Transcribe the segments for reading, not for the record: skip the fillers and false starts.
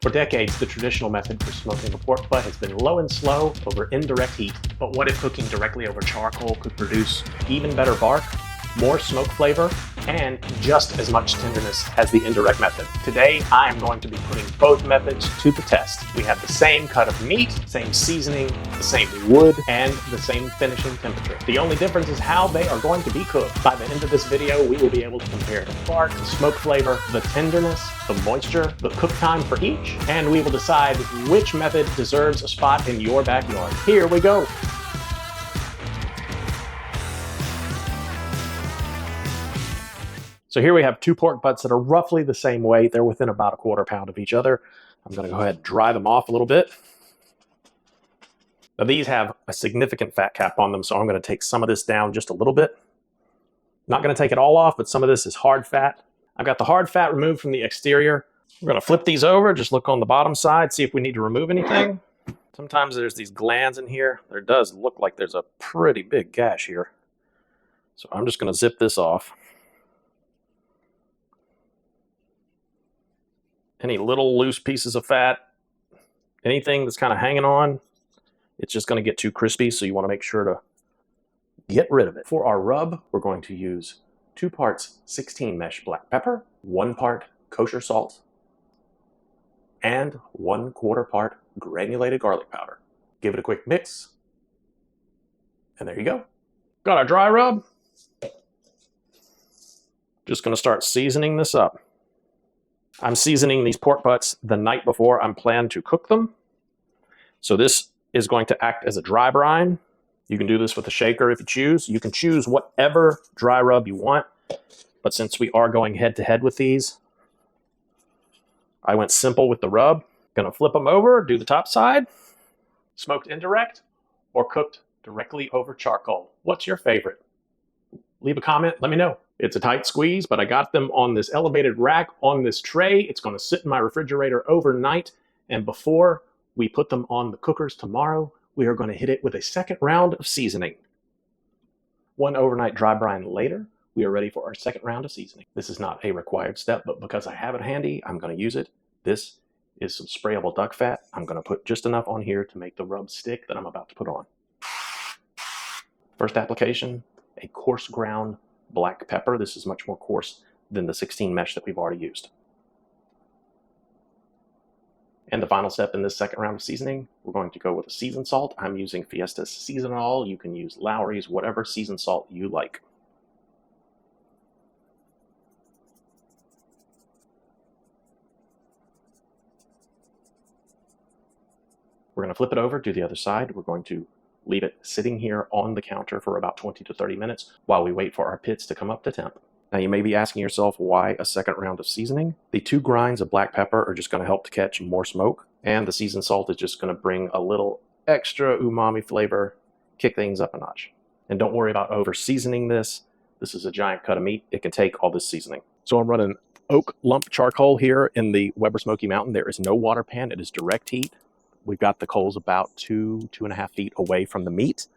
For decades, the traditional method for smoking a pork butt has been low and slow over indirect heat. But what if cooking directly over charcoal could produce even better bark, more smoke flavor, and just as much tenderness as the indirect method? Today, I am going to be putting both methods to the test. We have the same cut of meat, same seasoning, the same wood, and the same finishing temperature. The only difference is how they are going to be cooked. By the end of this video, we will be able to compare the bark, the smoke flavor, the tenderness, the moisture, the cook time for each, and we will decide which method deserves a spot in your backyard. Here we go. So here we have two pork butts that are roughly the same weight. They're within about a quarter pound of each other. I'm going to go ahead and dry them off a little bit. Now these have a significant fat cap on them, so I'm going to take some of this down just a little bit. Not going to take it all off, but some of this is hard fat. I've got the hard fat removed from the exterior. We're going to flip these over, just look on the bottom side, see if we need to remove anything. Sometimes there's these glands in here. There does look like there's a pretty big gash here. So I'm just going to zip this off. Any little loose pieces of fat, anything that's kind of hanging on, it's just going to get too crispy, so you want to make sure to get rid of it. For our rub, we're going to use 2 parts 16 mesh black pepper, 1 part kosher salt, and 1/4 part granulated garlic powder. Give it a quick mix, and there you go. Got our dry rub. Just going to start seasoning this up. I'm seasoning these pork butts the night before I'm planned to cook them. So this is going to act as a dry brine. You can do this with a shaker if you choose. You can choose whatever dry rub you want. But since we are going head to head with these, I went simple with the rub. Gonna flip them over, do the top side. Smoked indirect or cooked directly over charcoal. What's your favorite? Leave a comment, let me know. It's a tight squeeze, but I got them on this elevated rack on this tray. It's going to sit in my refrigerator overnight. And before we put them on the cookers tomorrow, we are going to hit it with a second round of seasoning. 1 overnight dry brine later, we are ready for our second round of seasoning. This is not a required step, but because I have it handy, I'm going to use it. This is some sprayable duck fat. I'm going to put just enough on here to make the rub stick that I'm about to put on. First application, a coarse ground black pepper. This is much more coarse than the 16 mesh that we've already used. And the final step in this second round of seasoning, we're going to go with a seasoned salt. I'm using Fiesta's Season All. You can use Lowry's, whatever seasoned salt you like. We're going to flip it over to the other side. We're going to leave it sitting here on the counter for about 20 to 30 minutes while we wait for our pits to come up to temp. Now you may be asking yourself, why a second round of seasoning? The 2 grinds of black pepper are just going to help to catch more smoke, and the seasoned salt is just going to bring a little extra umami flavor, kick things up a notch. And don't worry about over seasoning this. This is a giant cut of meat. It can take all this seasoning. So I'm running oak lump charcoal here in the Weber Smoky Mountain. There is no water pan. It is direct heat. We've got the coals about 2.5 feet away from the meat.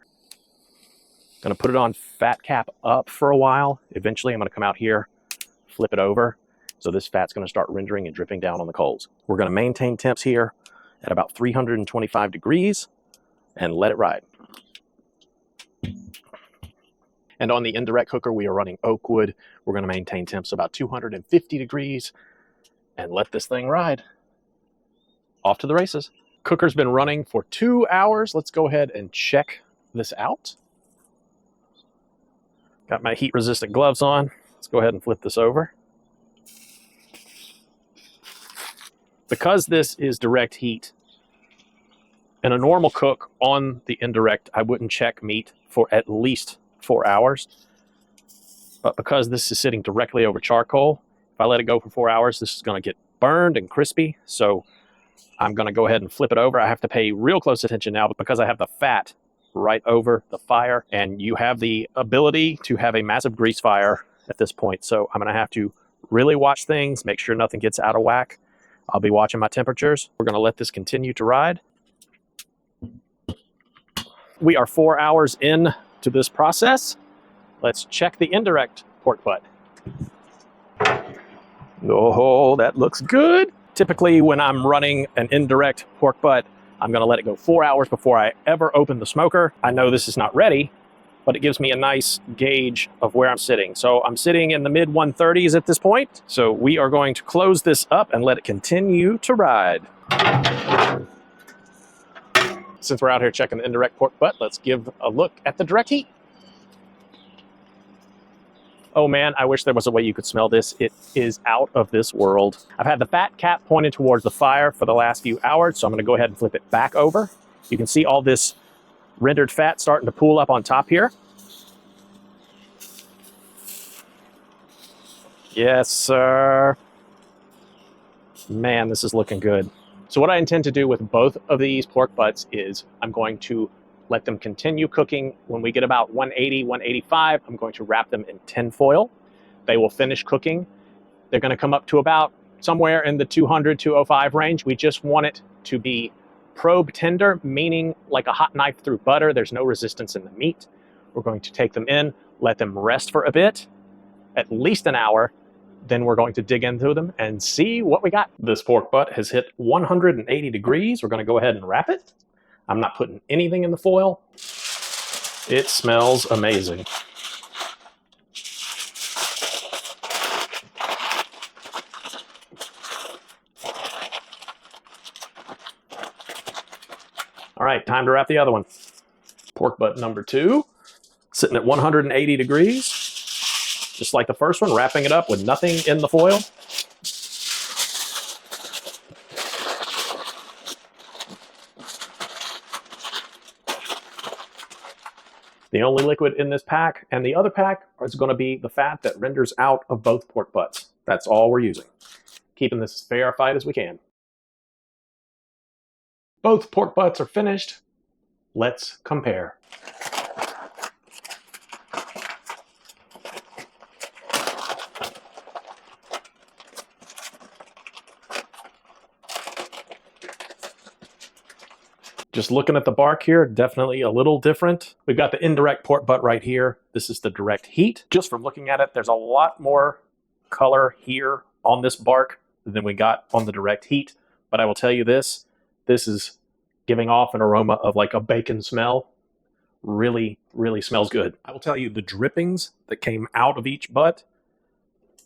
Gonna put it on fat cap up for a while. Eventually I'm gonna come out here, flip it over. So this fat's gonna start rendering and dripping down on the coals. We're gonna maintain temps here at about 325 degrees and let it ride. And on the indirect cooker, we are running oak wood. We're gonna maintain temps about 250 degrees and let this thing ride. Off to the races. Cooker's been running for 2 hours. Let's go ahead and check this out. Got my heat-resistant gloves on. Let's go ahead and flip this over. Because this is direct heat, in a normal cook on the indirect, I wouldn't check meat for at least 4 hours. But because this is sitting directly over charcoal, if I let it go for 4 hours, this is going to get burned and crispy. So I'm going to go ahead and flip it over. I have to pay real close attention now because I have the fat right over the fire, and you have the ability to have a massive grease fire at this point. So I'm going to have to really watch things, make sure nothing gets out of whack. I'll be watching my temperatures. We're going to let this continue to ride. We are 4 hours in to this process. Let's check the indirect pork butt. Oh, that looks good. Typically, when I'm running an indirect pork butt, I'm going to let it go 4 hours before I ever open the smoker. I know this is not ready, but it gives me a nice gauge of where I'm sitting. So I'm sitting in the mid 130s at this point. So we are going to close this up and let it continue to ride. Since we're out here checking the indirect pork butt, let's give a look at the direct heat. Oh man, I wish there was a way you could smell this. It is out of this world. I've had the fat cap pointed towards the fire for the last few hours, so I'm gonna go ahead and flip it back over. You can see all this rendered fat starting to pool up on top here. Yes, sir. Man, this is looking good. So what I intend to do with both of these pork butts is I'm going to let them continue cooking. When we get about 180, 185, I'm going to wrap them in tin foil. They will finish cooking. They're going to come up to about somewhere in the 200, 205 range. We just want it to be probe tender, meaning like a hot knife through butter. There's no resistance in the meat. We're going to take them in, let them rest for a bit, at least an hour. Then we're going to dig into them and see what we got. This pork butt has hit 180 degrees. We're going to go ahead and wrap it. I'm not putting anything in the foil. It smells amazing. All right, time to wrap the other one. Pork butt number 2, sitting at 180 degrees. Just like the first one, wrapping it up with nothing in the foil. The only liquid in this pack and the other pack is going to be the fat that renders out of both pork butts. That's all we're using. Keeping this as fair a fight as we can. Both pork butts are finished. Let's compare. Just looking at the bark here, definitely a little different. We've got the indirect pork butt right here. This is the direct heat. Just from looking at it, there's a lot more color here on this bark than we got on the direct heat. But I will tell you this is giving off an aroma of like a bacon smell. Really, really smells good. I will tell you the drippings that came out of each butt.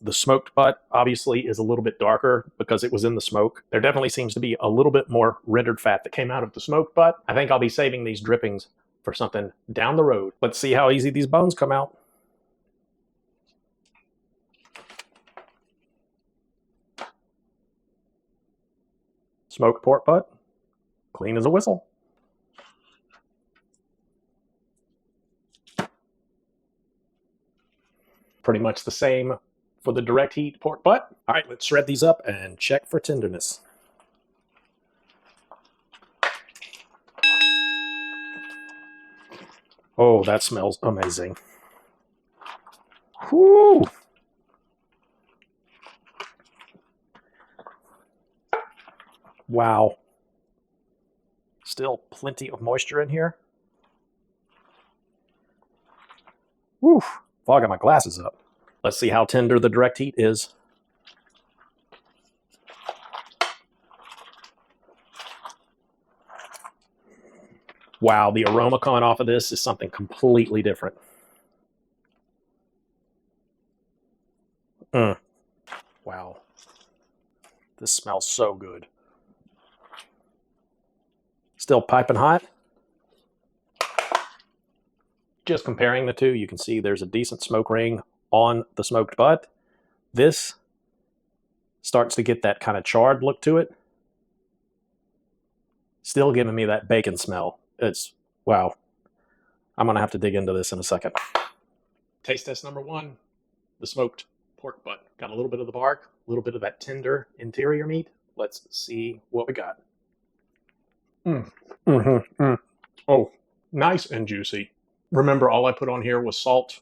The smoked butt obviously is a little bit darker because it was in the smoke. There definitely seems to be a little bit more rendered fat that came out of the smoked butt. I think I'll be saving these drippings for something down the road. Let's see how easy these bones come out. Smoked pork butt, clean as a whistle. Pretty much the same for the direct heat pork butt. All right, let's shred these up and check for tenderness. Oh, that smells amazing. Whoo! Wow. Still plenty of moisture in here. Woo! Fogging my glasses up. Let's see how tender the direct heat is. Wow, the aroma coming off of this is something completely different. Wow. This smells so good. Still piping hot. Just comparing the two, you can see there's a decent smoke ring on the smoked butt. This starts to get that kind of charred look to it. Still giving me that bacon smell. It's, wow. I'm going to have to dig into this in a second. Taste test number 1, the smoked pork butt. Got a little bit of the bark, a little bit of that tender interior meat. Let's see what we got. Oh, nice and juicy. Remember, all I put on here was salt,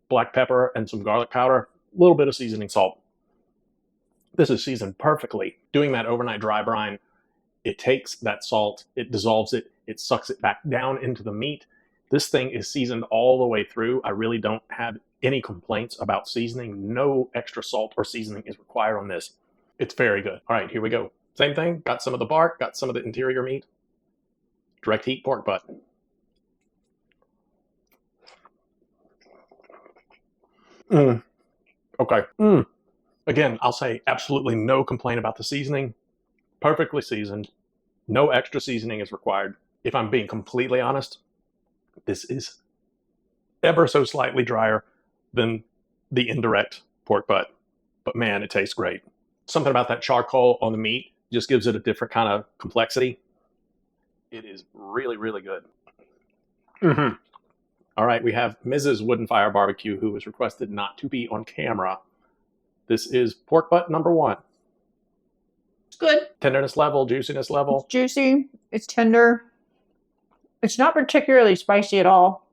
black pepper, and some garlic powder, a little bit of seasoning salt. This is seasoned perfectly. Doing that overnight dry brine, it takes that salt, it dissolves it, it sucks it back down into the meat. This thing is seasoned all the way through. I really don't have any complaints about seasoning. No extra salt or seasoning is required on this. It's very good. All right, here we go. Same thing, got some of the bark, got some of the interior meat. Direct heat pork butt. Okay. Again, I'll say absolutely no complaint about the seasoning. Perfectly seasoned. No extra seasoning is required. If I'm being completely honest, this is ever so slightly drier than the indirect pork butt. But man, it tastes great. Something about that charcoal on the meat just gives it a different kind of complexity. It is really, really good. All right, we have Mrs. Wooden Fire Barbecue, who has requested not to be on camera. This is pork butt number 1. It's good. Tenderness level, juiciness level. It's juicy. It's tender. It's not particularly spicy at all.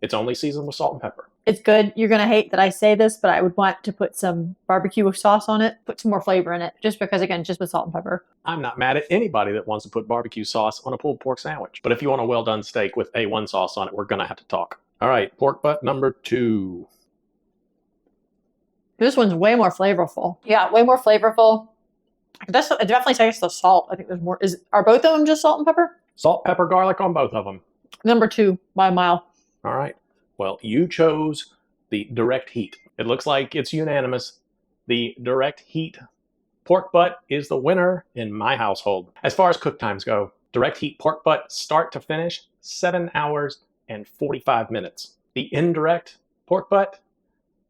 It's only seasoned with salt and pepper. It's good. You're going to hate that I say this, but I would want to put some barbecue sauce on it, put some more flavor in it, just because, again, just with salt and pepper. I'm not mad at anybody that wants to put barbecue sauce on a pulled pork sandwich. But if you want a well-done steak with A1 sauce on it, we're going to have to talk. All right, pork butt number 2. This one's way more flavorful. Yeah, way more flavorful. It definitely tastes the salt. I think there's more. Are both of them just salt and pepper? Salt, pepper, garlic on both of them. Number 2 by a mile. All right. Well, you chose the direct heat. It looks like it's unanimous. The direct heat pork butt is the winner in my household. As far as cook times go, direct heat pork butt start to finish, 7 hours and 45 minutes. The indirect pork butt,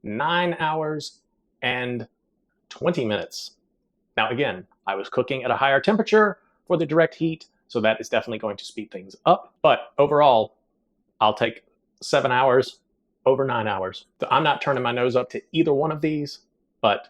9 hours and 20 minutes. Now again, I was cooking at a higher temperature for the direct heat, so that is definitely going to speed things up. But overall, I'll take 7 hours over 9 hours. So I'm not turning my nose up to either one of these, but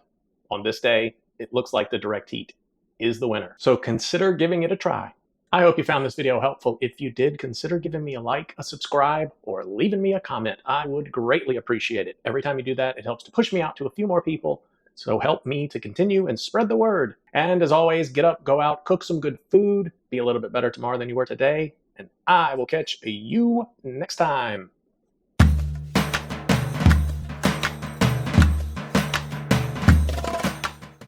on this day, it looks like the direct heat is the winner. So consider giving it a try. I hope you found this video helpful. If you did, consider giving me a like, a subscribe, or leaving me a comment. I would greatly appreciate it. Every time you do that, it helps to push me out to a few more people. So help me to continue and spread the word. And as always, get up, go out, cook some good food, be a little bit better tomorrow than you were today, and I will catch you next time.